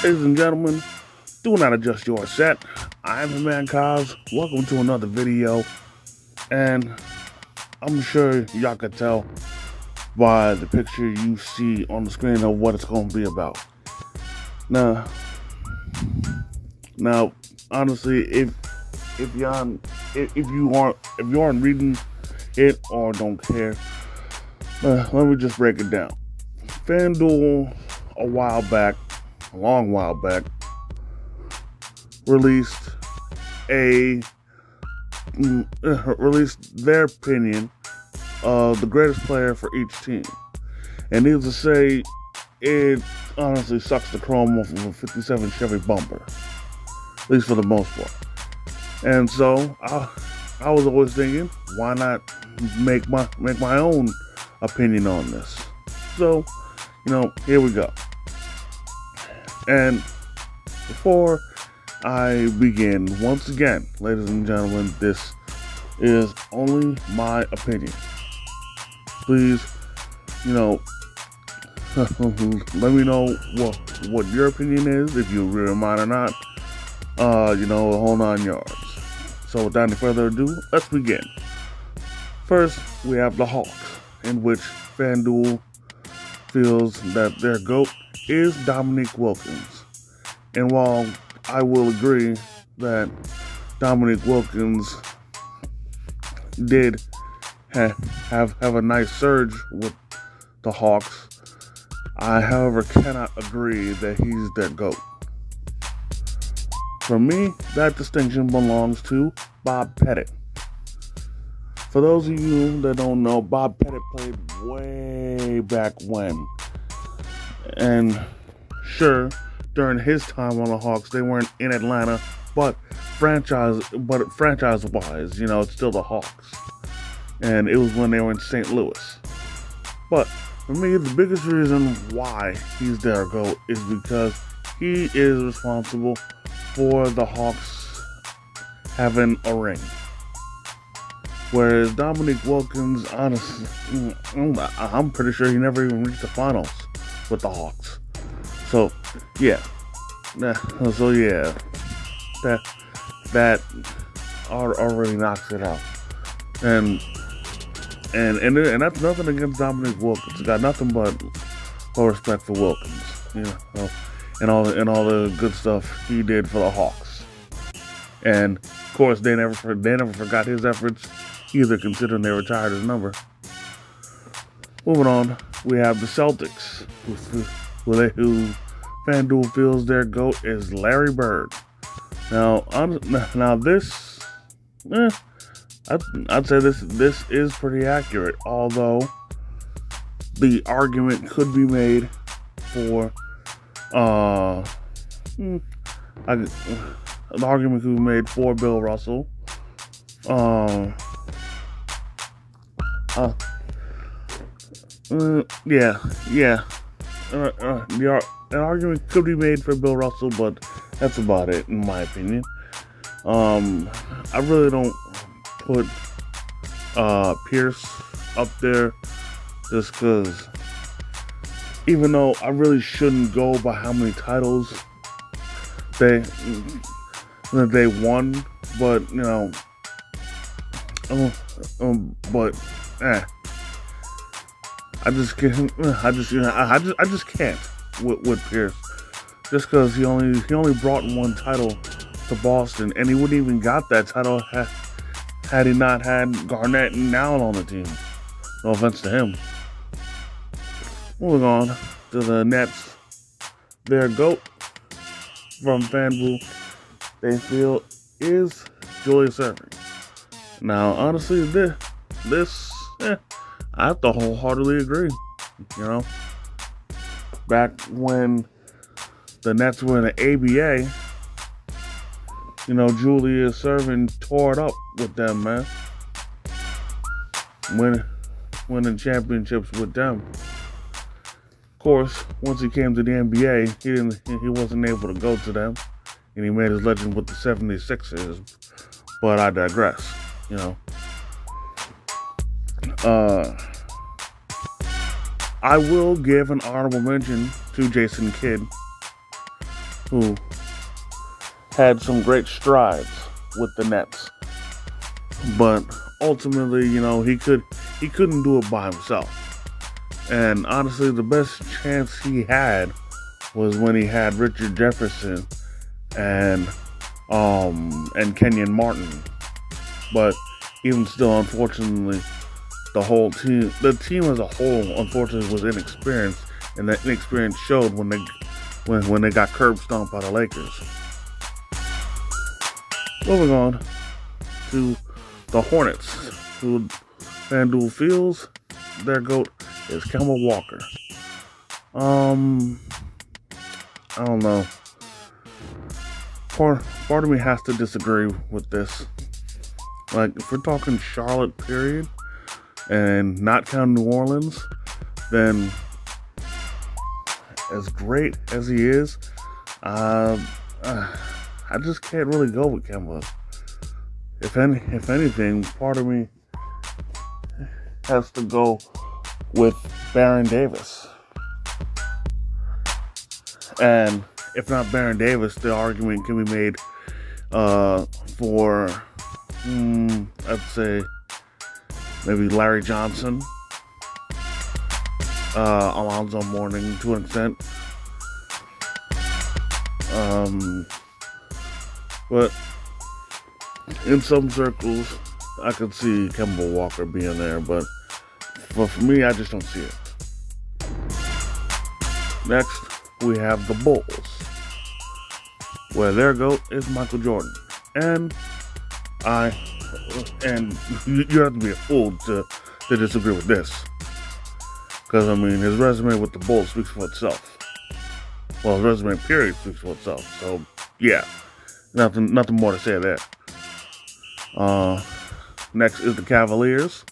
Ladies and gentlemen, do not adjust your set. I'm the man Kaz. Welcome to another video. And I'm sure y'all could tell by the picture you see on the screen of what it's going to be about. Now, honestly, if you aren't reading it or don't care, let me just break it down. FanDuel, a long while back, released their opinion of the greatest player for each team. And needless to say, it honestly sucks the chrome off of a 57 Chevy bumper, at least for the most part. And so I was always thinking, why not make my own opinion on this? So, here we go. And before I begin, once again, ladies and gentlemen, this is only my opinion. Please, let me know what your opinion is, if you agree with mine or not. Whole 9 yards. So without any further ado, let's begin. First, we have the Hawks, in which FanDuel feels that their GOAT is Dominique Wilkins. And while I will agree that Dominique Wilkins did have a nice surge with the Hawks, I, however, cannot agree that he's their GOAT. For me, that distinction belongs to Bob Pettit. For those of you that don't know, Bob Pettit played way back when. And sure, during his time on the Hawks, they weren't in Atlanta, but franchise-wise, it's still the Hawks. And it was when they were in St. Louis. But for me, the biggest reason why he's their GOAT is because he is responsible for the Hawks having a ring. Whereas Dominique Wilkins, honestly, I'm pretty sure he never even reached the finals with the Hawks. So, yeah. That already knocks it out. And that's nothing against Dominique Wilkins. Got nothing but respect for Wilkins, and all the good stuff he did for the Hawks. And of course, they never forgot his efforts either, considering they retired his number. Moving on, we have the Celtics, who FanDuel feels their GOAT is Larry Bird. Now this, I'd say this is pretty accurate, although the argument could be made for Bill Russell. An argument could be made for Bill Russell, but that's about it, in my opinion. I really don't put Pierce up there, just because, even though I really shouldn't go by how many titles they won, but I just can't with Pierce, just because he only brought one title to Boston, and he wouldn't even got that title had he not had Garnett and Allen on the team. No offense to him. Moving on to the Nets, their GOAT from FanDuel, they feel, is Julius Erving. Now, honestly, this I have to wholeheartedly agree. Back when the Nets were in the ABA, Julius Erving tore it up with them, man. Winning championships with them. Of course, once he came to the NBA, he wasn't able to go to them, and he made his legend with the 76ers. But I digress, I will give an honorable mention to Jason Kidd who had some great strides with the Nets, but ultimately, you know, he couldn't do it by himself. And honestly, the best chance he had was when he had Richard Jefferson and Kenyon Martin. But even still, unfortunately, the team as a whole, unfortunately, was inexperienced, and that inexperience showed when they got curb stomped by the Lakers. Moving on to the Hornets, who FanDuel Fields, their GOAT is Kemba Walker. I don't know. Part of me has to disagree with this. Like, if we're talking Charlotte, period, and not counting New Orleans, then as great as he is, I just can't really go with Kemba. If anything, part of me has to go with Baron Davis. And if not Baron Davis, the argument can be made for, I'd say, maybe Larry Johnson, Alonzo Mourning to an extent. But in some circles, I could see Kemba Walker being there, but for me, I just don't see it. Next, we have the Bulls, where their GOAT is Michael Jordan. And you have to be a fool to disagree with this. Because, I mean, his resume with the Bulls speaks for itself. Well, his resume, period, speaks for itself. So, yeah, nothing more to say there. Next is the Cavaliers,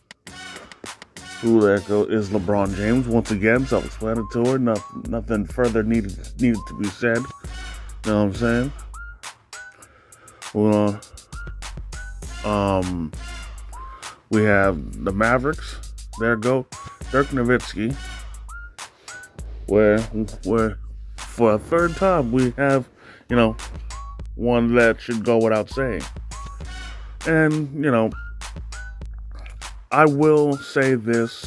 who their GOAT is LeBron James. Once again, self-explanatory. Nothing further needed to be said. You know what I'm saying? Well, we have the Mavericks. Their GOAT, Dirk Nowitzki. Where for a third time we have, you know, one that should go without saying. And, you know, I will say this,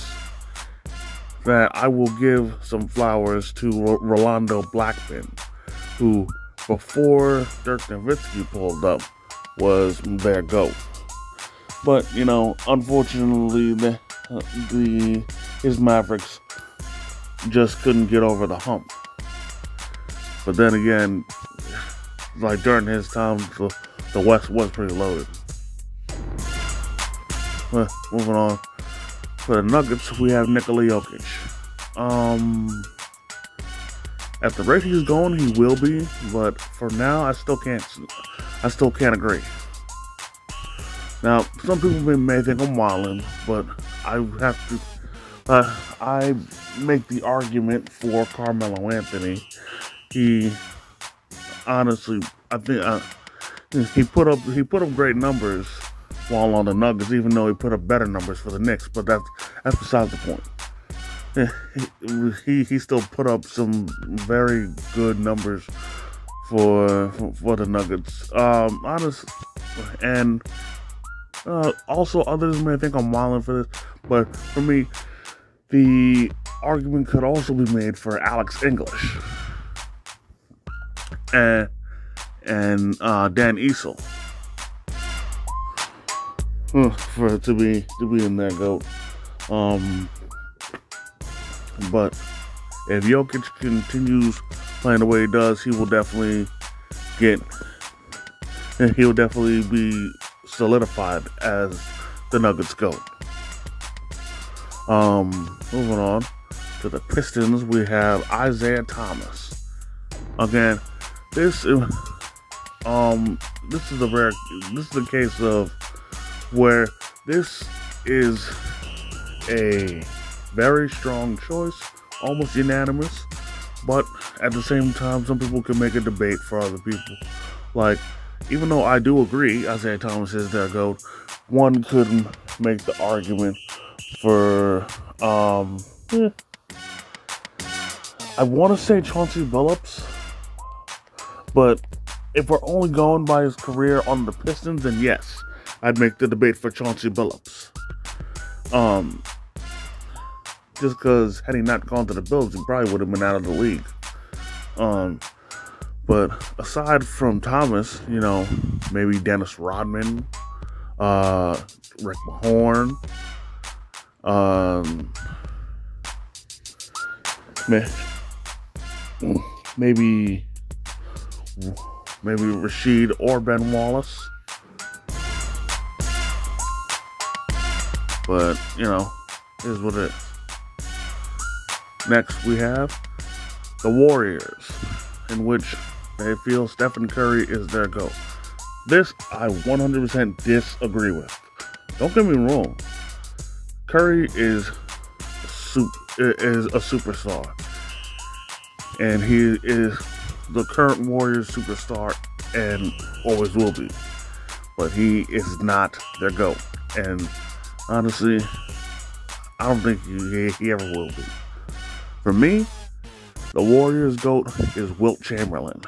that I will give some flowers to Rolando Blackman, who, before Dirk Nowitzki pulled up, was their GOAT. But, you know, unfortunately, his Mavericks just couldn't get over the hump. But then again, like during his time, the West was pretty loaded. Moving on. For the Nuggets, we have Nikola Jokic. At the rate he's going, he will be, but for now, I still can't agree. Now, some people may think I'm wilding, but I have to. I make the argument for Carmelo Anthony. He honestly, I think he put up great numbers while on the Nuggets, even though he put up better numbers for the Knicks. But that's besides the point. He still put up some very good numbers for the Nuggets. And also others may think I'm wilding for this, but for me, the argument could also be made for Alex English and Dan Issel to be in their GOAT. But if Jokic continues playing the way he does, he will definitely be solidified as the Nuggets GOAT. Moving on to the Pistons, we have Isaiah Thomas. Again, this is the case of where this is a very strong choice, almost unanimous, but at the same time, some people can make a debate for other people. Like, even though I do agree Isaiah Thomas is their GOAT, one could make the argument for, I want to say Chauncey Billups, But if we're only going by his career on the Pistons, then yes, I'd make the debate for Chauncey Billups. Just because had he not gone to the Bills, he probably would have been out of the league. But aside from Thomas, maybe Dennis Rodman, Rick Mahorn, maybe Rasheed or Ben Wallace. But, here's what it is. Next, we have the Warriors, in which they feel Stephen Curry is their GOAT. This, I 100% disagree with. Don't get me wrong. Curry is a superstar. And he is the current Warriors superstar and always will be. But he is not their GOAT. And honestly, I don't think he ever will be. For me, the Warriors' GOAT is Wilt Chamberlain.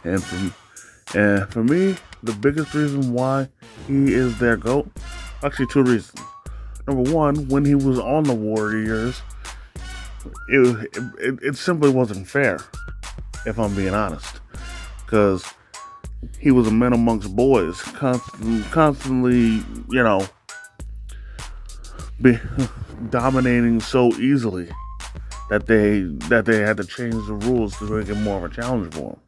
And for me, the biggest reason why he is their GOAT, actually two reasons. Number one, when he was on the Warriors, it simply wasn't fair, if I'm being honest. Because he was a man amongst boys, constantly, dominating so easily that they had to change the rules to make it more of a challenge for him.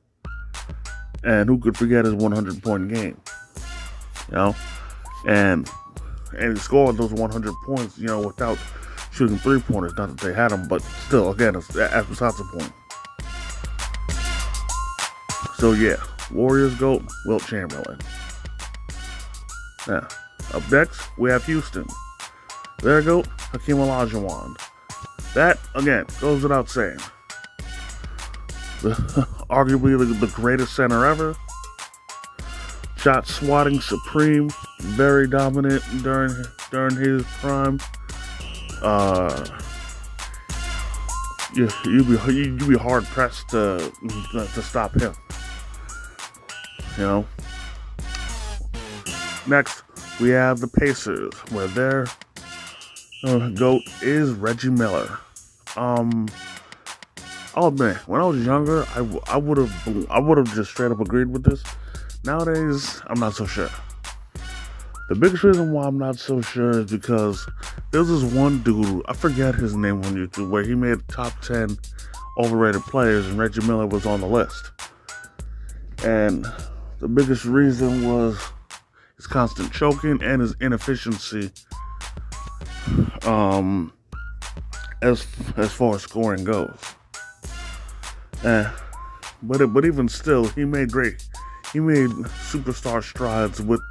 And who could forget his 100-point game? And he scored those 100 points, without shooting three-pointers. Not that they had them, but still, again, that's besides the point. So yeah, Warriors GOAT, Wilt Chamberlain. Now, up next, we have Houston. Their GOAT, Hakeem Olajuwon. That, again, goes without saying. Arguably the greatest center ever. Shot swatting supreme. Very dominant during his prime. You'd be hard pressed to stop him. Next, we have the Pacers, where their GOAT is Reggie Miller. I'll admit, when I was younger, I would have just straight up agreed with this. Nowadays, I'm not so sure. The biggest reason why I'm not so sure is because there's this one dude, I forget his name on YouTube, where he made top 10 overrated players, and Reggie Miller was on the list. And the biggest reason was his constant choking and his inefficiency, as far as scoring goes. But even still, he made superstar strides with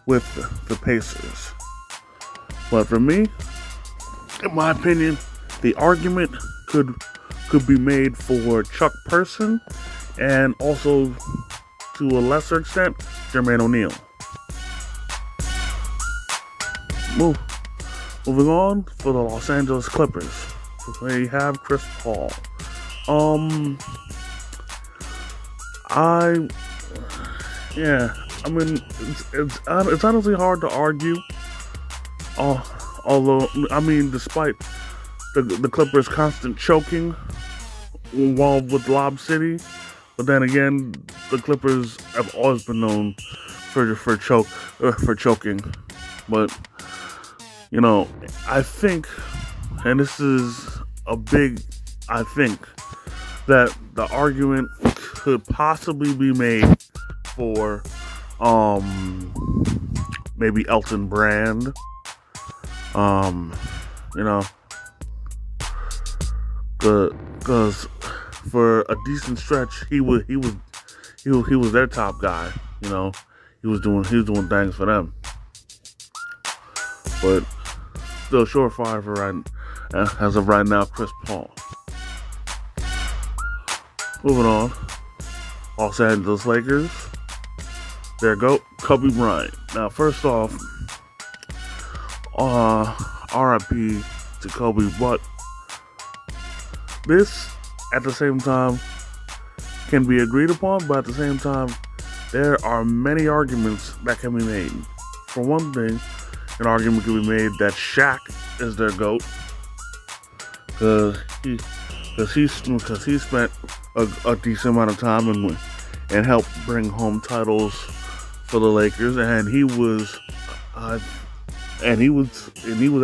the Pacers. But for me, in my opinion, the argument could be made for Chuck Person, and also to a lesser extent, Jermaine O'Neal. Moving on, for the Los Angeles Clippers, they have Chris Paul. It's honestly hard to argue. Although, despite the Clippers' constant choking while with Lob City, but then again, the Clippers have always been known for choking. But I think, and this is a big I think, that the argument could possibly be made for maybe Elton Brand. Because for a decent stretch, he was their top guy. He was doing things for them. But still surefire for as of right now, Chris Paul. Moving on, Los Angeles Lakers. Their GOAT, Kobe Bryant. Now, first off, RIP to Kobe, but this at the same time can be agreed upon, but at the same time, there are many arguments that can be made. For one thing, an argument can be made that Shaq is their GOAT because he spent a decent amount of time and helped bring home titles for the Lakers, and he was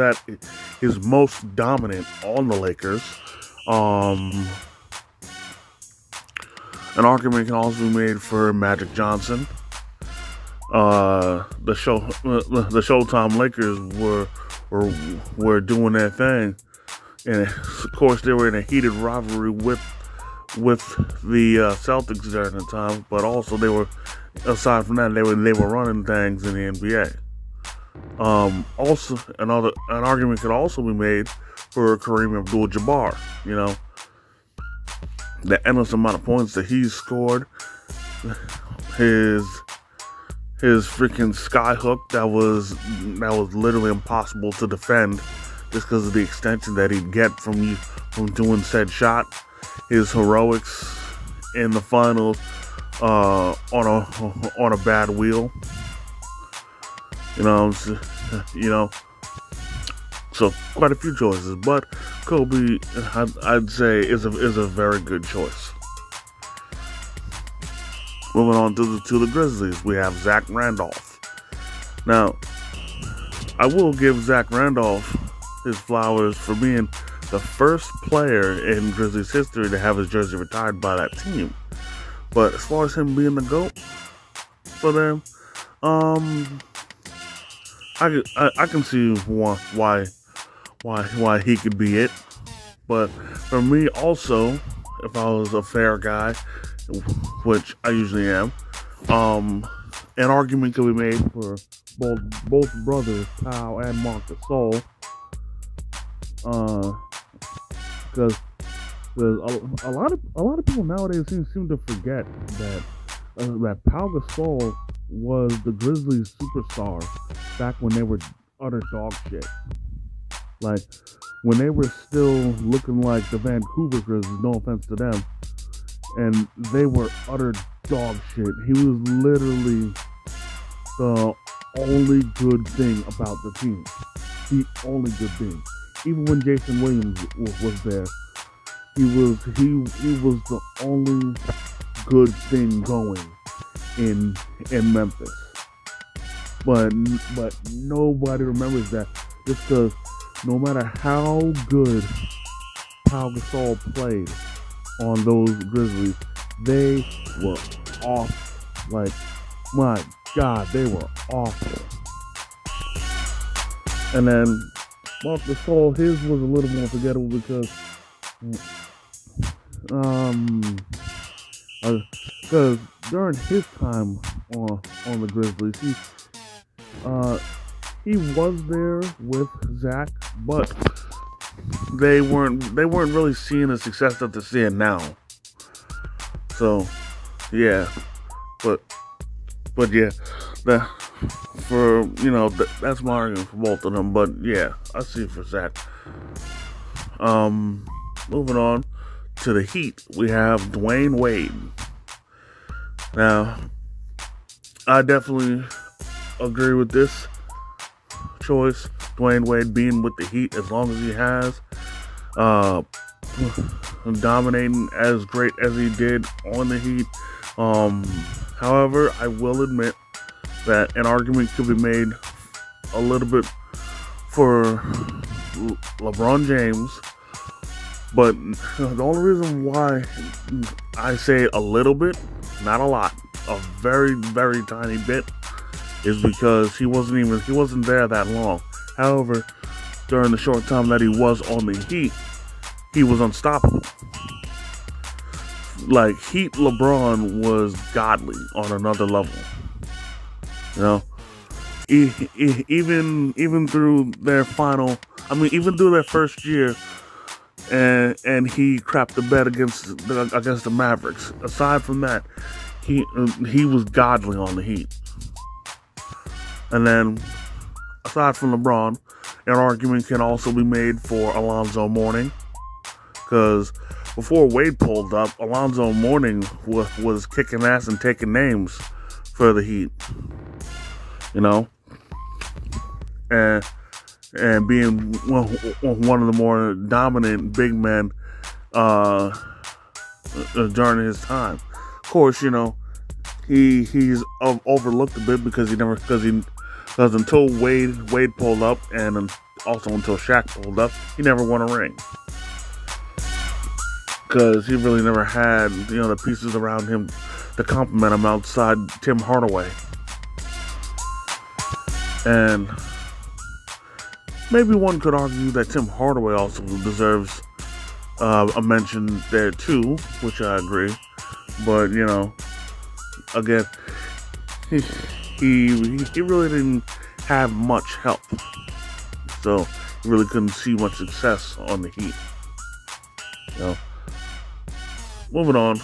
at his most dominant on the Lakers. An argument can also be made for Magic Johnson. The Showtime Lakers were doing their thing, and of course they were in a heated rivalry with the Celtics during the time. But also they were, aside from that, they were running things in the NBA. Also, an argument could also be made for Kareem Abdul-Jabbar. You know, the endless amount of points that he's scored, his freaking sky hook that was literally impossible to defend just because of the extension that he'd get from doing said shot, his heroics in the finals on a bad wheel. So quite a few choices, but Kobe, I'd say, is a very good choice. Moving on to the Grizzlies, we have Zach Randolph. Now, I will give Zach Randolph his flowers for being the first player in Grizzlies history to have his jersey retired by that team. But as far as him being the GOAT for them, I can see why he could be it. But for me also, if I was a fair guy, which I usually am, an argument could be made for both brothers, Pau and Marc Gasol, because a lot of people nowadays seem to forget that Pau Gasol was the Grizzlies superstar back when they were utter dog shit. Like, when they were still looking like the Vancouver Grizzlies, no offense to them, and they were utter dog shit. He was literally the only good thing about the team. The only good thing. Even when Jason Williams was there, he was the only good thing going in Memphis. But nobody remembers that, just because no matter how good Pau Gasol played on those Grizzlies, they were awful. Like, my God, they were awful. And then Marc Gasol, his was a little more forgettable because during his time on the Grizzlies, he was there with Zach, but they weren't really seeing the success that they're seeing now. So yeah, but yeah, that's my argument for both of them. But yeah, I see it for Zach. Moving on to the Heat, we have Dwayne Wade. Now, I definitely agree with this choice. Dwayne Wade being with the Heat as long as he has, dominating as great as he did on the Heat. However, I will admit that an argument could be made a little bit for LeBron James, but the only reason why I say a little bit, not a lot, a very, very tiny bit, is because he wasn't there that long. However, during the short time that he was on the Heat, he was unstoppable. Like, Heat LeBron was godly on another level. You know, even through their even through their first year, and he crapped the bed against the Mavericks. Aside from that, he was godly on the Heat. And then, aside from LeBron, an argument can also be made for Alonzo Mourning, because before Wade pulled up, Alonzo Mourning was kicking ass and taking names for the Heat. You know, and being one of the more dominant big men during his time. Of course, you know, he's overlooked a bit because until Wade pulled up, and also until Shaq pulled up, he never won a ring. Because he really never had, you know, the pieces around him to complement him outside Tim Hardaway. And maybe one could argue that Tim Hardaway also deserves a mention there too, which I agree. But, you know, again, he really didn't have much help. So he really couldn't see much success on the Heat. You know. Moving on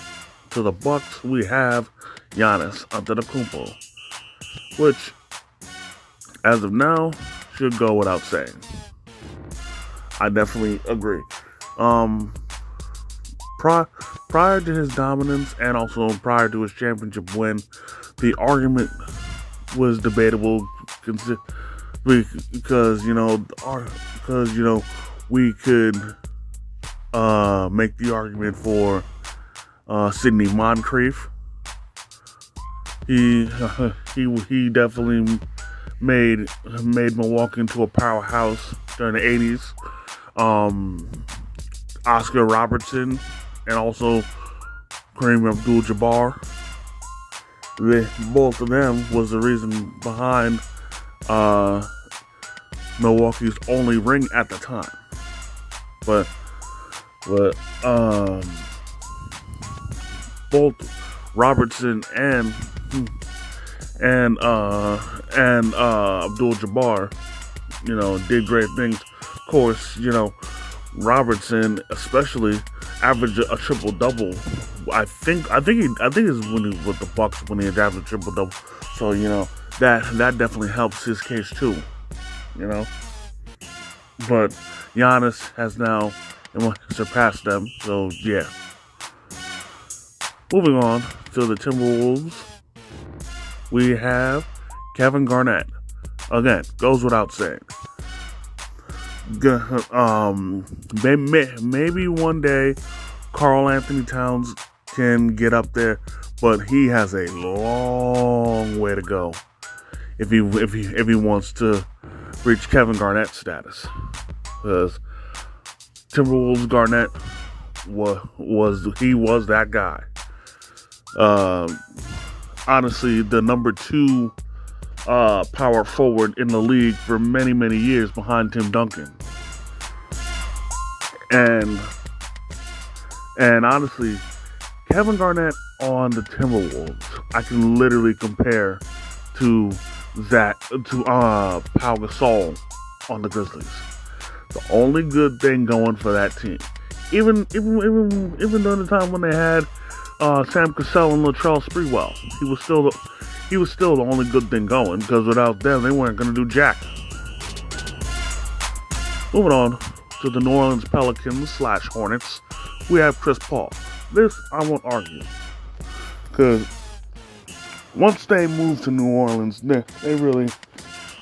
to the Bucks, we have Giannis Antetokounmpo, which, as of now, should go without saying. I definitely agree. Prior to his dominance and also prior to his championship win, the argument was debatable because we could make the argument for Sidney Moncrief. He definitely made Milwaukee into a powerhouse during the 80s. Oscar Robertson and also Kareem Abdul-Jabbar. Both of them was the reason behind Milwaukee's only ring at the time. But both Robertson and Abdul-Jabbar, you know, did great things. Of course, you know, Robertson especially averaged a triple-double. I think it's when he was with the Bucks when he averaged a triple-double. So, you know, that definitely helps his case too. You know, but Giannis has now surpassed them. So yeah. Moving on to the Timberwolves, we have Kevin Garnett. Again, goes without saying. Maybe one day Karl Anthony Towns can get up there, but he has a long way to go if he wants to reach Kevin Garnett status. Because Timberwolves Garnett was that guy. Honestly, the number 2 power forward in the league for many, many years behind Tim Duncan. And honestly, Kevin Garnett on the Timberwolves, I can literally compare to Pau Gasol on the Grizzlies. The only good thing going for that team, even during the time when they had Sam Cassell and Latrell Sprewell, he was still the only good thing going, because without them, they weren't going to do jack. Moving on to the New Orleans Pelicans / Hornets, we have Chris Paul. This I won't argue, because once they moved to New Orleans, they really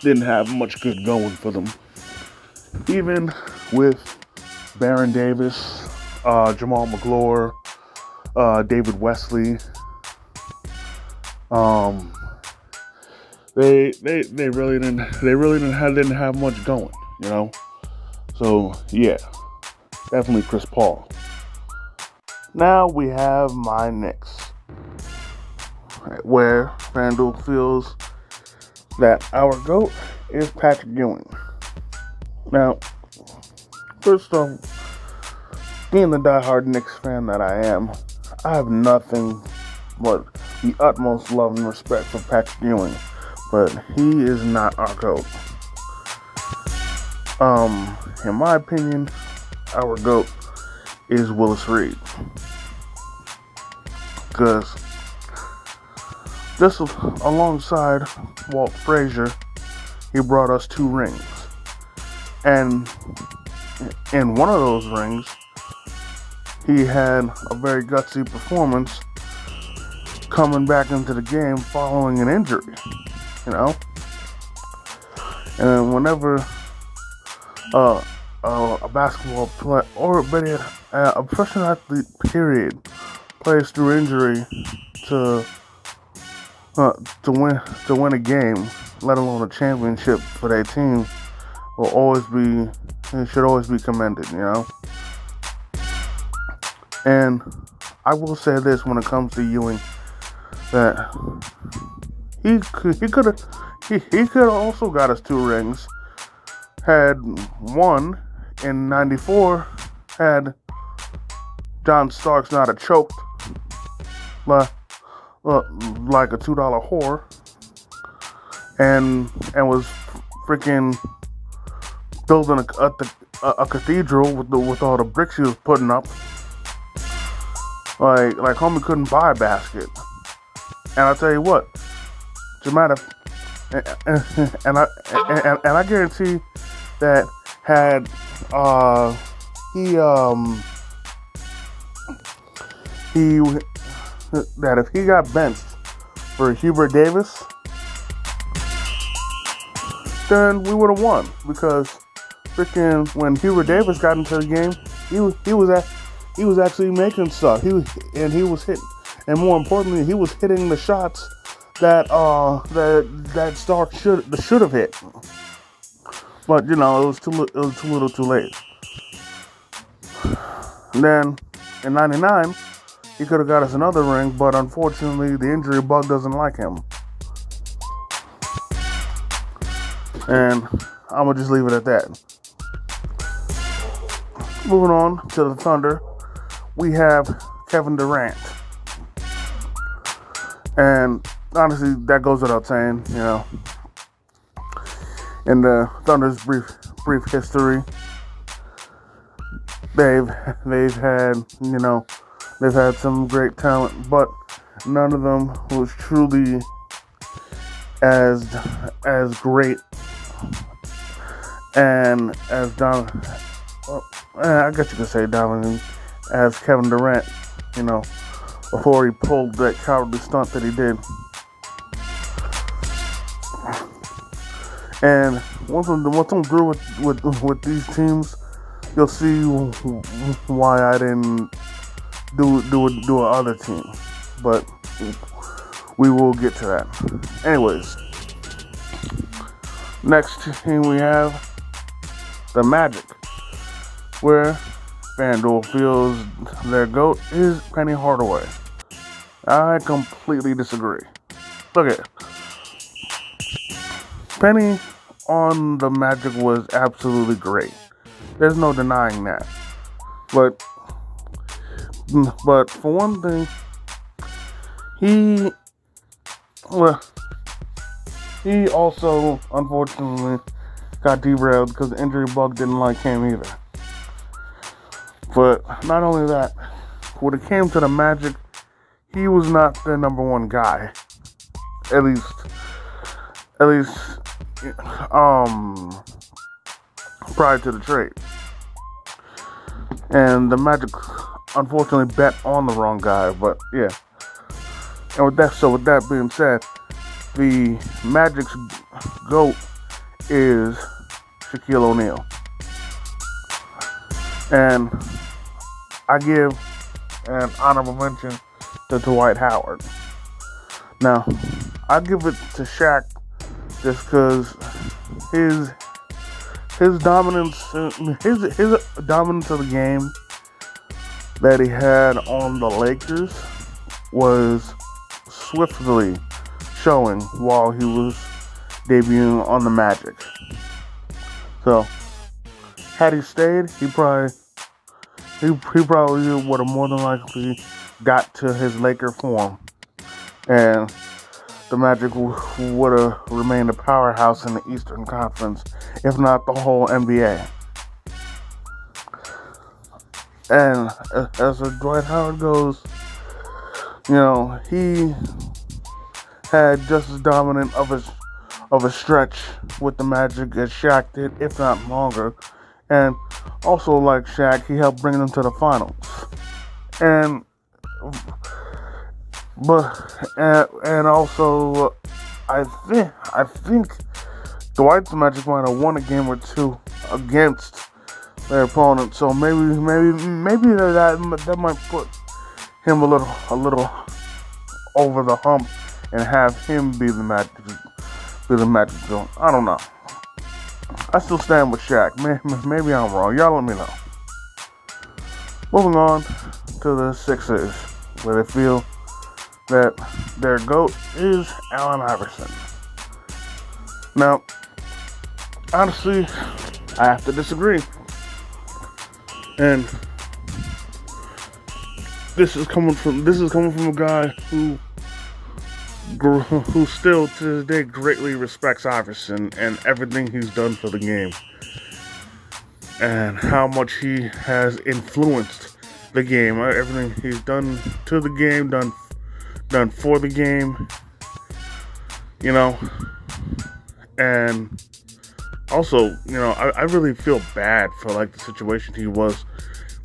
didn't have much good going for them. Even with Baron Davis, Jamal McGlory, David Wesley, they really didn't have much going, you know. So yeah, definitely Chris Paul. Now we have my Knicks, where FanDuel feels that our GOAT is Patrick Ewing. Now, first off, being the diehard Knicks fan that I am, I have nothing but the utmost love and respect for Patrick Ewing, but he is not our GOAT. In my opinion, our GOAT is Willis Reed, because just alongside Walt Frazier, he brought us 2 rings, and in one of those rings, he had a very gutsy performance coming back into the game following an injury, you know. And whenever a basketball player or better yet, a professional athlete, period, plays through injury to win a game, let alone a championship for their team, should always be commended, you know. And I will say this when it comes to Ewing, that he could have also got us 2 rings had one in '94 had John Starks not have choked like a $2 whore and was freaking building a cathedral with all the bricks he was putting up. Like homie couldn't buy a basket. And I'll tell you what, Jamaica, and I guarantee that had that if he got benched for Hubert Davis, then we would have won, because freaking when Hubert Davis got into the game, he was actually making stuff. He was hitting, and more importantly, he was hitting the shots that Stark should have hit. But you know, it was too little, too late. And then in '99, he could have got us another ring, but unfortunately, the injury bug doesn't like him. And I'm gonna just leave it at that. Moving on to the Thunder, we have Kevin Durant. And honestly, that goes without saying, you know. In the Thunder's brief history, they've had some great talent, but none of them was truly as great and as I guess you could say dominant as Kevin Durant, you know, before he pulled that cowardly stunt that he did. And once I'm through with these teams, you'll see why I didn't do another team. But we will get to that. Anyways, next team we have the Magic, where FanDuel feels their GOAT is Penny Hardaway. I completely disagree. Look at it. Penny on the Magic was absolutely great. There's no denying that. But for one thing, he also unfortunately got derailed because the injury bug didn't like him either. But not only that, when it came to the Magic, he was not the number one guy. At least prior to the trade. And the Magic unfortunately bet on the wrong guy, but yeah. And with that being said, the Magic's GOAT is Shaquille O'Neal. And I give an honorable mention to Dwight Howard. Now, I give it to Shaq just because his dominance of the game that he had on the Lakers was swiftly showing while he was debuting on the Magic. So, had he stayed, he probably would have more than likely got to his Laker form, and the Magic would have remained a powerhouse in the Eastern Conference, if not the whole NBA. And as Dwight Howard goes, you know, he had just as dominant of a stretch with the Magic as Shaq did, if not longer. And also, like Shaq, he helped bring them to the finals. And and also I think Dwight's Magic might have won a game or two against their opponent, so maybe that might put him a little over the hump and have him be the Magic Joe. I don't know. I still stand with Shaq. Maybe I'm wrong. Y'all let me know. Moving on to the Sixers, where they feel that their GOAT is Allen Iverson. Now, honestly, I have to disagree. And this is coming from a guy who still to this day greatly respects Iverson and everything he's done for the game, and how much he has influenced the game, everything he's done to the game, done for the game, you know. And also, you know, I really feel bad for like the situation he was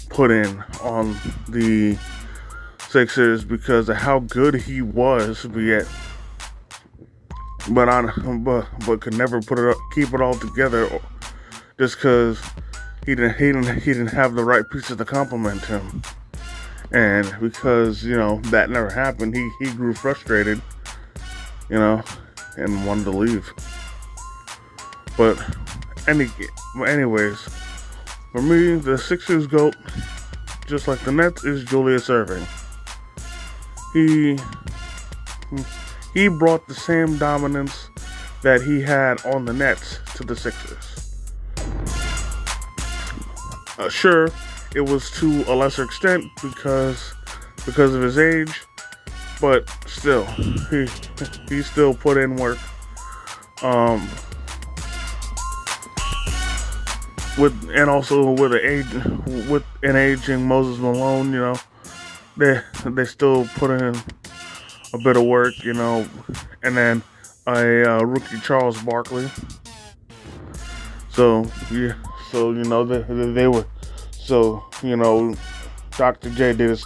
put in on the Sixers because of how good he was, but could never keep it all together, just because he didn't have the right pieces to complement him, and because, you know, that never happened, he grew frustrated, you know, and wanted to leave. But anyways, for me, the Sixers GOAT, just like the Nets, is Julius Erving. He brought the same dominance that he had on the Nets to the Sixers. Sure, it was to a lesser extent because of his age, but still, he still put in work. With an aging Moses Malone, you know, they still put in a bit of work, you know, and then a rookie Charles Barkley. So yeah, so you know they were, so you know, Dr. J did his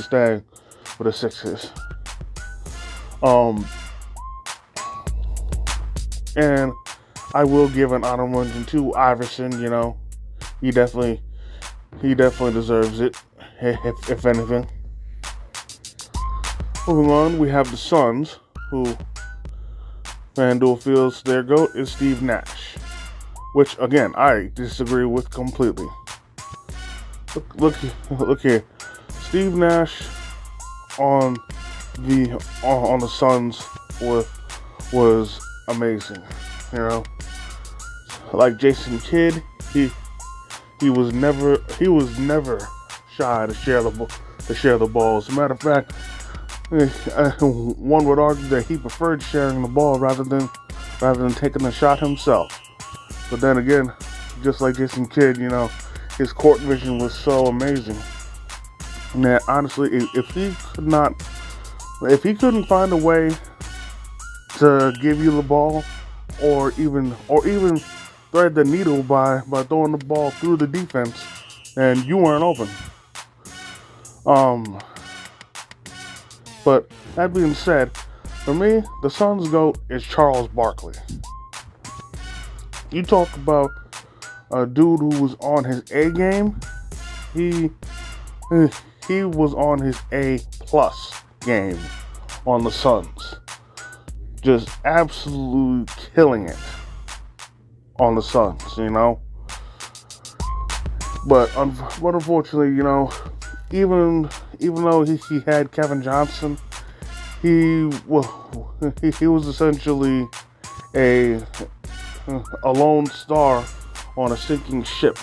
thing for the Sixers. And I will give an honorable mention to Iverson. You know, he definitely deserves it, if anything. Moving on, we have the Suns, who FanDuel feels their GOAT is Steve Nash, which again I disagree with completely. Look here, Steve Nash on the Suns was amazing. You know, like Jason Kidd, he was never shy to share the ball. As a matter of fact, one would argue that he preferred sharing the ball rather than taking the shot himself. But then again, just like Jason Kidd, you know, his court vision was so amazing. And honestly, if he couldn't find a way to give you the ball, or even thread the needle by throwing the ball through the defense, and you weren't open. But that being said, for me, the Suns' GOAT is Charles Barkley. You talk about a dude who was on his A game. He was on his A+ game on the Suns. Just absolutely killing it on the Suns, you know. But unfortunately, you know, even though he had Kevin Johnson, he was essentially a lone star on a sinking ship,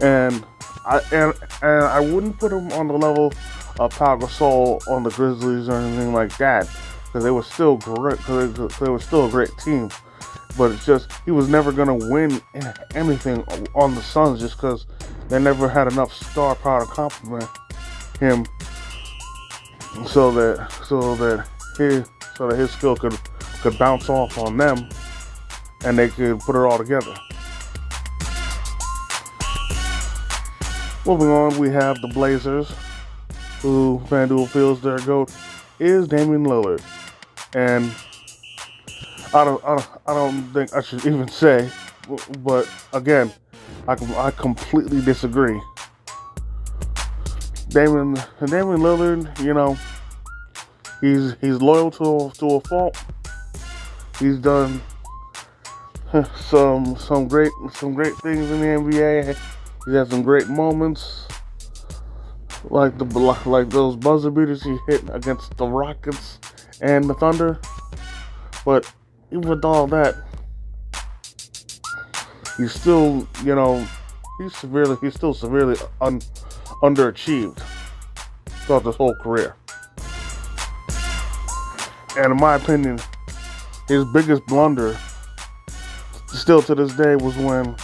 and I wouldn't put him on the level of Pau Gasol on the Grizzlies or anything like that, because they were still great. Because they were still a great team, but it's just he was never gonna win anything on the Suns just because they never had enough star power to complement him, so that his skill could bounce off on them, and they could put it all together. Moving on, we have the Blazers, who FanDuel feels their GOAT is Damian Lillard. And I don't think I should even say, but again, I completely disagree. Damian Lillard, you know, he's loyal to a fault. He's done some great things in the NBA. He had some great moments, like those buzzer beaters he hit against the Rockets and the Thunder. But even with all that, he's still, you know, he's still severely underachieved throughout his whole career. And in my opinion, his biggest blunder, still to this day, was when,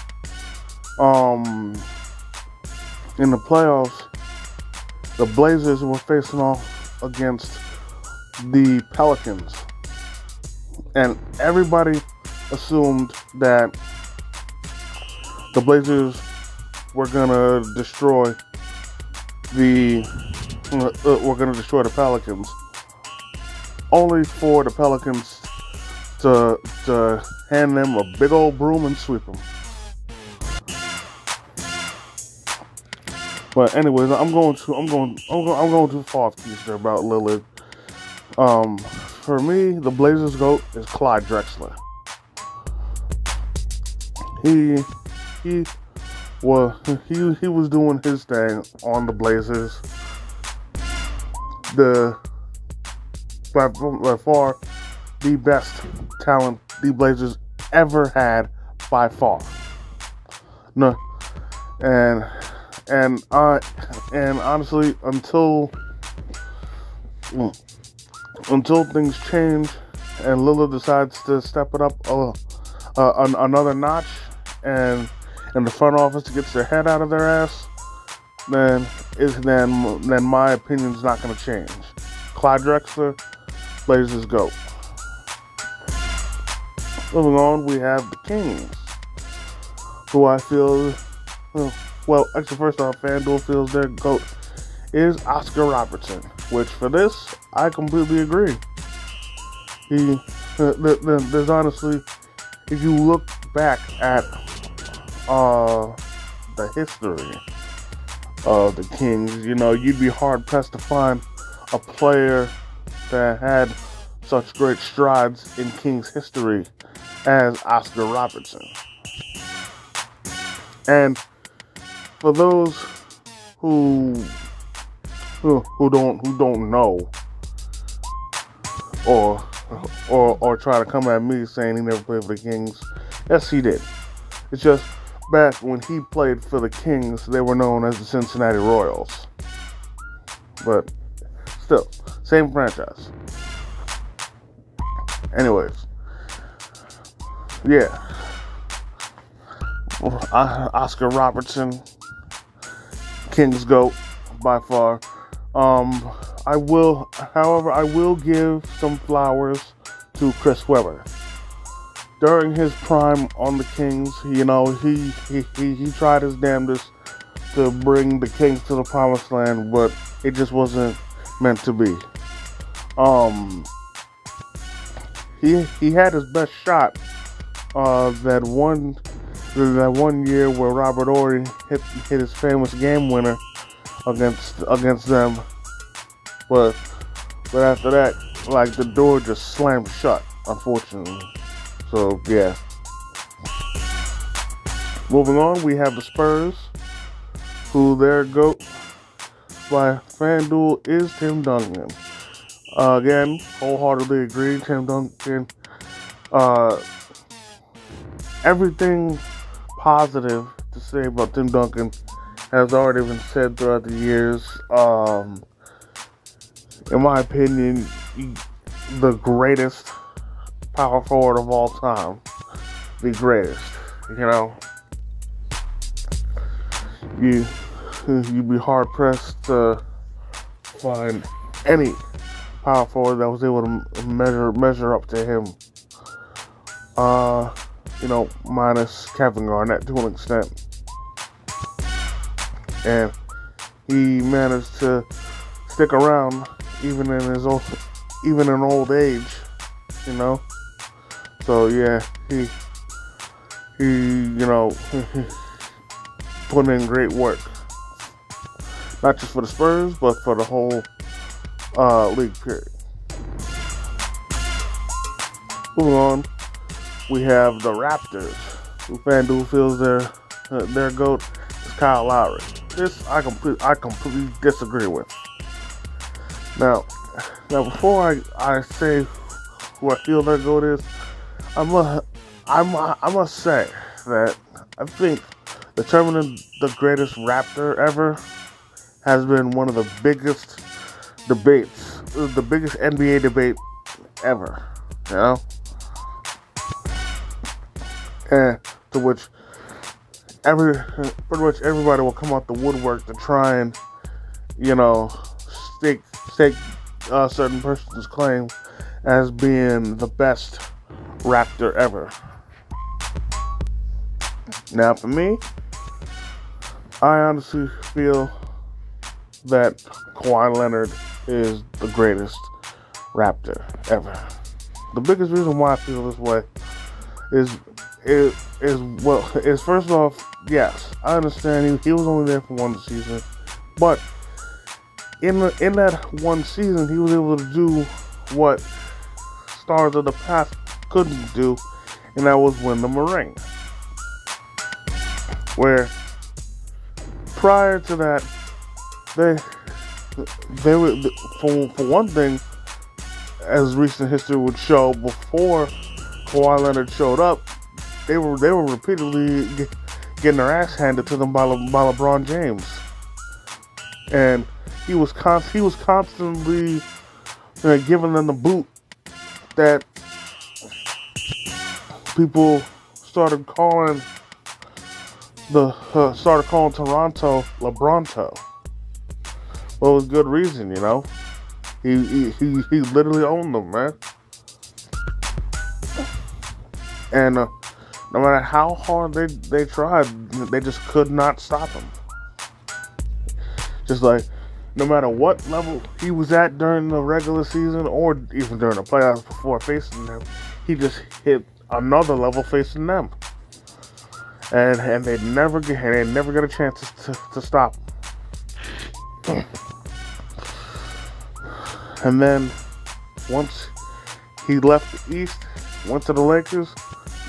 in the playoffs, the Blazers were facing off against the Pelicans. And everybody assumed that the Blazers were gonna destroy the Pelicans, only for the Pelicans to hand them a big old broom and sweep them. But anyways, I'm going too far off piece there about Lillard. For me, the Blazers GOAT is Clyde Drexler. He was doing his thing on the Blazers. By far the best talent the Blazers ever had, by far. No, and honestly, until things change and Lillard decides to step it up another notch, and the front office gets their head out of their ass, then my opinion's not going to change. Clyde Drexler, Blazers GOAT. Moving on, we have the Kings, who I feel, well, actually, first off, FanDuel feels their GOAT is Oscar Robertson, which for this, I completely agree. There's honestly, if you look back at the history of the Kings, you know, you'd be hard pressed to find a player that had such great strides in Kings history as Oscar Robertson. And for those who don't know, or try to come at me saying he never played for the Kings, yes, he did. It's just back when he played for the Kings, they were known as the Cincinnati Royals. But still, same franchise. Anyways, yeah, Oscar Robertson, Kings GOAT by far. However, I will give some flowers to Chris Webber. During his prime on the Kings, you know, he tried his damnedest to bring the Kings to the promised land, but it just wasn't meant to be. He had his best shot that one year where Robert Horry hit his famous game winner against them, but after that, like, the door just slammed shut, unfortunately. So yeah. Moving on, we have the Spurs, who their GOAT by FanDuel is Tim Duncan. Again, wholeheartedly agree. Tim Duncan, everything positive to say about Tim Duncan has already been said throughout the years. In my opinion, the greatest power forward of all time. The greatest. You know, you'd be hard pressed to find any power forward that was able to measure up to him. You know, minus Kevin Garnett to an extent. and he managed to stick around even in old age, you know. So yeah, he put in great work, not just for the Spurs, but for the whole league period. Moving on, we have the Raptors, who FanDuel feels their GOAT is Kyle Lowry. This I completely disagree with. Now before I say who I feel their GOAT is, I must say that I think determining the greatest Raptor ever has been one of the biggest debates, the biggest NBA debate ever, you know? And to which pretty much everybody will come out the woodwork to try and, stake a certain person's claim as being the best Raptor ever. Now, for me, I honestly feel that Kawhi Leonard is the greatest Raptor ever. The biggest reason why I feel this way is first off, yes, I understand he was only there for one season, but in that one season, he was able to do what stars of the past couldn't do, and that was win them a ring. Where prior to that, they were, for one thing, as recent history would show, before Kawhi Leonard showed up, they were repeatedly getting their ass handed to them by LeBron James, and he was constantly giving them the boot that people started calling Toronto LeBronto. Well, with good reason, you know. He literally owned them, man. And no matter how hard they tried, they just could not stop him. Just like, no matter what level he was at during the regular season or even during the playoffs before facing them, he just hit another level facing them. And they never get a chance to stop him. And then once he left the East, went to the Lakers,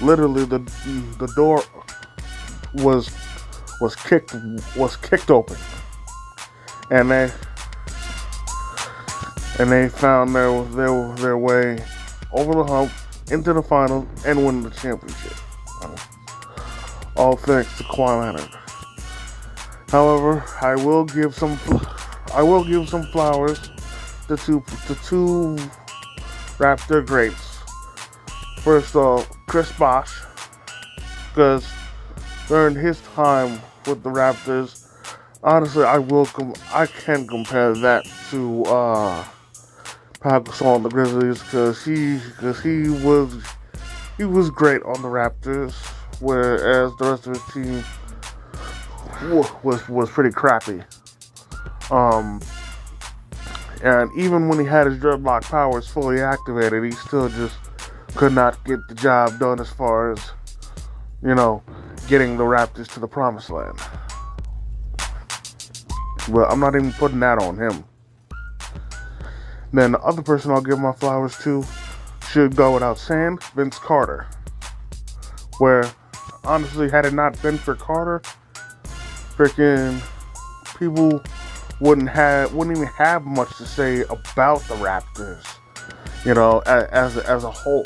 literally the door was kicked open, and they found their way over the hump into the finals and win the championship. All thanks to Kawhi Leonard. However, I will give some flowers to two Raptor greats. First off, Chris Bosh, because during his time with the Raptors, honestly, I can compare that to Pau Gasol on the Grizzlies, because he was great on the Raptors, whereas the rest of his team was pretty crappy. And even when he had his dreadlock powers fully activated, he still just could not get the job done as far as, getting the Raptors to the promised land. But I'm not even putting that on him. Then the other person I'll give my flowers to should go without saying, Vince Carter. Where, honestly, had it not been for Carter, freaking people wouldn't even have much to say about the Raptors, as a whole.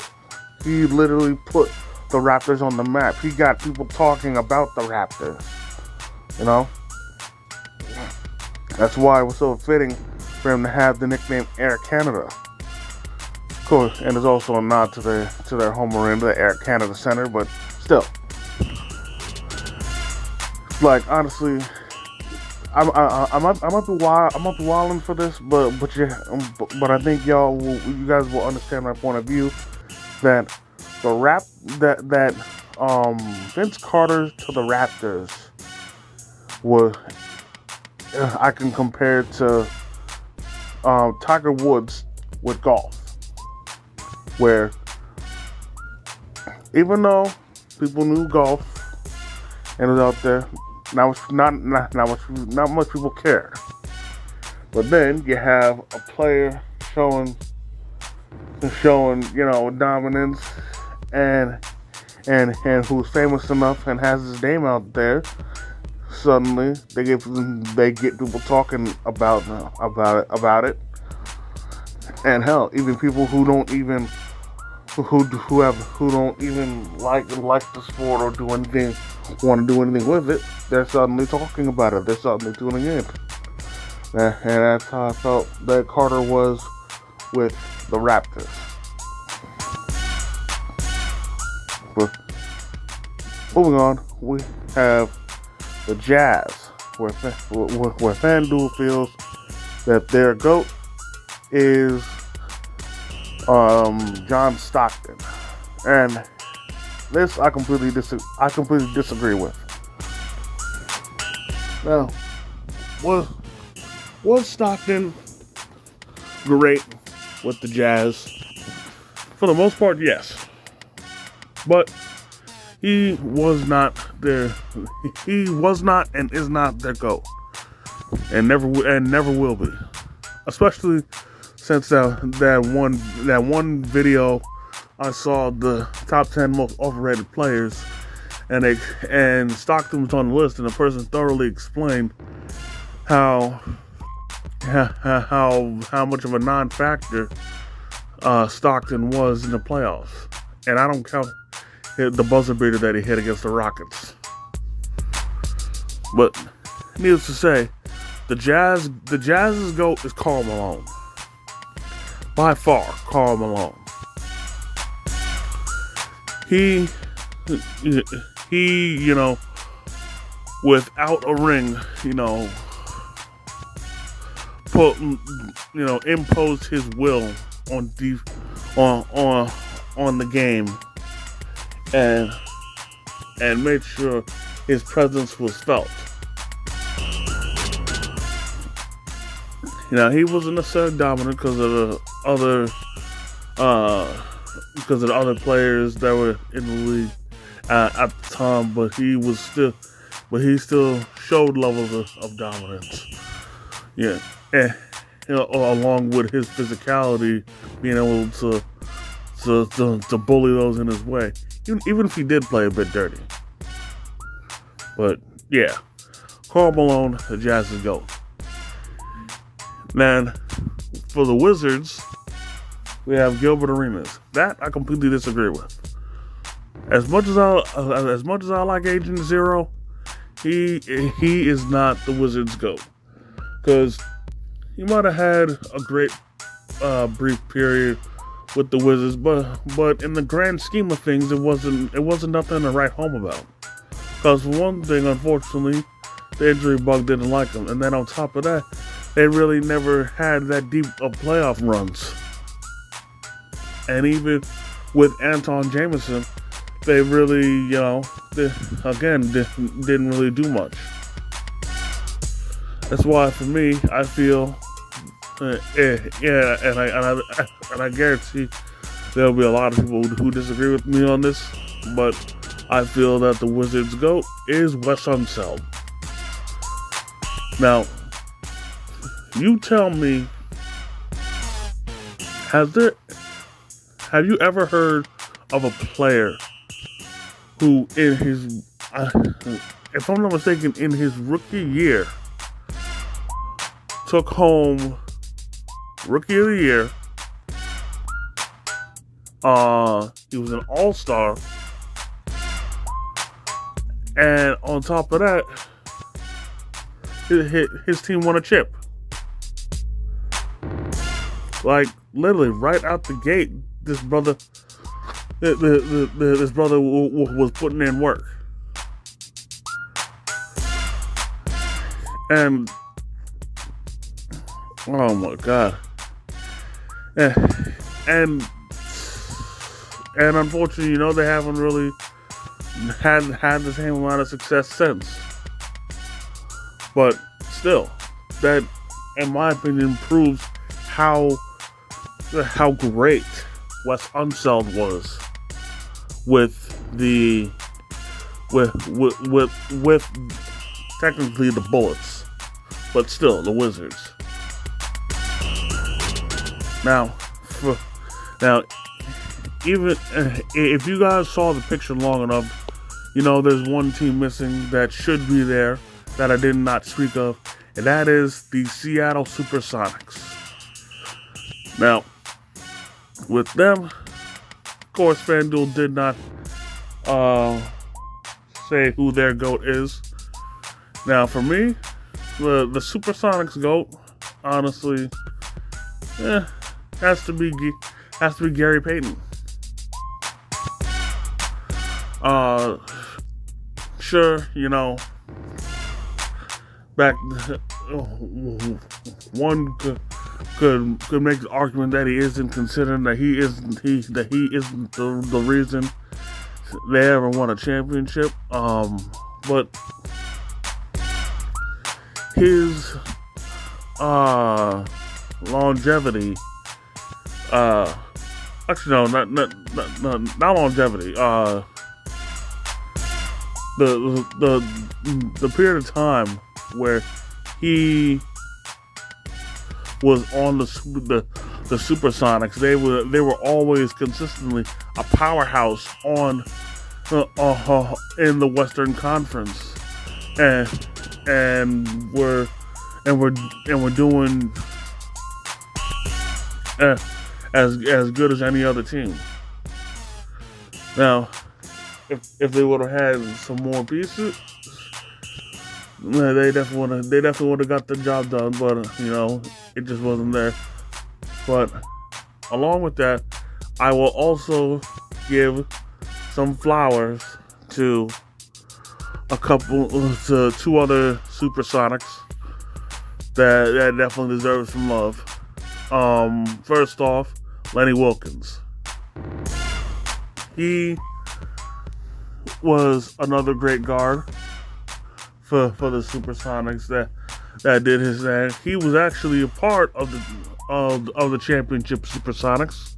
He literally put the Raptors on the map. He got people talking about the Raptors, That's why it was so fitting for him to have the nickname Air Canada. Of course, and there's also a nod to their home arena, the Air Canada Center, but still. Like, honestly, I might be wilding for this, but I think you guys will understand my point of view, that Vince Carter to the Raptors I can compare it to Tiger Woods with golf, where even though people knew golf and it was out there, not much people cared. But then you have a player showing dominance and who's famous enough and has his name out there. Suddenly they get people talking about it, and hell, even people who don't even like the sport or want to do anything with it, they're suddenly talking about it. They're suddenly tuning in, and that's how I felt that Carter was with the Raptors. But moving on, we have the Jazz, where FanDuel feels that their GOAT is John Stockton, and this I completely disagree with. Now, was Stockton great with the Jazz? For the most part, yes, but he was not and is not their GOAT, and never will be. Especially since that one video I saw, the top 10 most overrated players, and Stockton was on the list, and the person thoroughly explained how much of a non-factor Stockton was in the playoffs, and I don't count the buzzer beater that he hit against the Rockets. But needless to say, the Jazz's GOAT is Karl Malone. By far, Karl Malone. He, without a ring, imposed his will on the game, and made sure his presence was felt. He wasn't necessarily dominant because of the other players that were in the league at the time, but he still showed levels of dominance. Yeah, and along with his physicality, being able to bully those in his way, even if he did play a bit dirty. But yeah, Karl Malone, the Jazz's GOAT. Man, for the Wizards, we have Gilbert Arenas. That I completely disagree with. As much as I like Agent Zero, he is not the Wizards' GOAT, because he might have had a great brief period with the Wizards, but in the grand scheme of things, it wasn't nothing to write home about. Because for one thing, unfortunately, the injury bug didn't like him, and then on top of that, they really never had that deep of playoff runs. And even with Anton Jameson, they really, didn't really do much. That's why, for me, I feel, and I guarantee there'll be a lot of people who disagree with me on this, but I feel that the Wizards' GOAT is Wes Unseld. Now, you tell me, have you ever heard of a player who, in his, if I'm not mistaken, in his rookie year, took home Rookie of the Year? He was an All-Star, and on top of that, his team won a chip. Like, literally, right out the gate, this brother was putting in work. And, oh my God. And unfortunately, they haven't really had the same amount of success since. But still, that, in my opinion, proves how great Wes Unseld was with technically the Bullets, but still the Wizards. Now, even if you guys saw the picture long enough, you know there's one team missing that should be there that I did not speak of, and that is the Seattle Supersonics. Now, with them, of course, FanDuel did not say who their GOAT is. Now, for me, the Supersonics GOAT, honestly, has to be Gary Payton. Sure, you know, back one could make the argument that he isn't considering that he isn't the reason they ever won a championship. But his longevity, actually no, not longevity. The period of time where he was on the Supersonics, they were always consistently a powerhouse on in the Western Conference, and we're doing as good as any other team. Now, if they would have had some more pieces, they definitely would have got the job done. But you know, it just wasn't there. But along with that, I will also give some flowers to two other Supersonics that definitely deserve some love. First off, Lenny Wilkens. He was another great guard for the Supersonics that did his thing. He was actually a part of the championship Supersonics,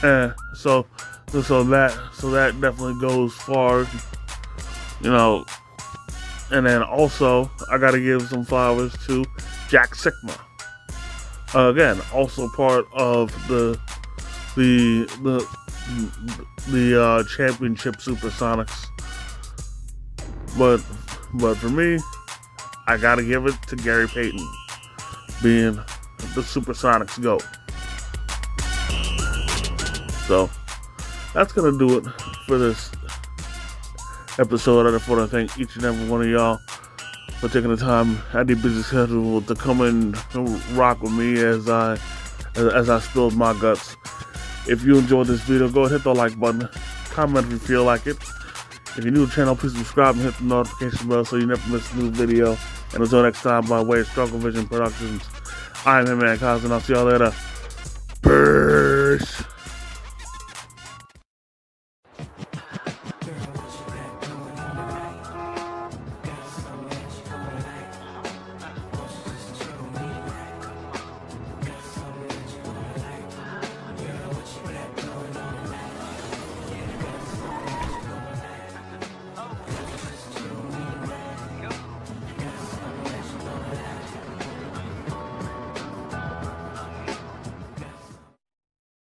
and so that definitely goes far, you know. And then also I gotta give some flowers to Jack Sikma. Again, also part of the championship Supersonics. But for me, I gotta give it to Gary Payton, being the Supersonics GOAT. So that's gonna do it for this episode. I just want to thank each and every one of y'all for taking the time out of your busy schedule to come and rock with me as I spilled my guts. If you enjoyed this video, go ahead and hit the like button. Comment if you feel like it. If you're new to the channel, please subscribe and hit the notification bell so you never miss a new video. And until next time, by way of Struggle Vision Productions, I'm Hitman Kaz, and I'll see y'all later. Peace.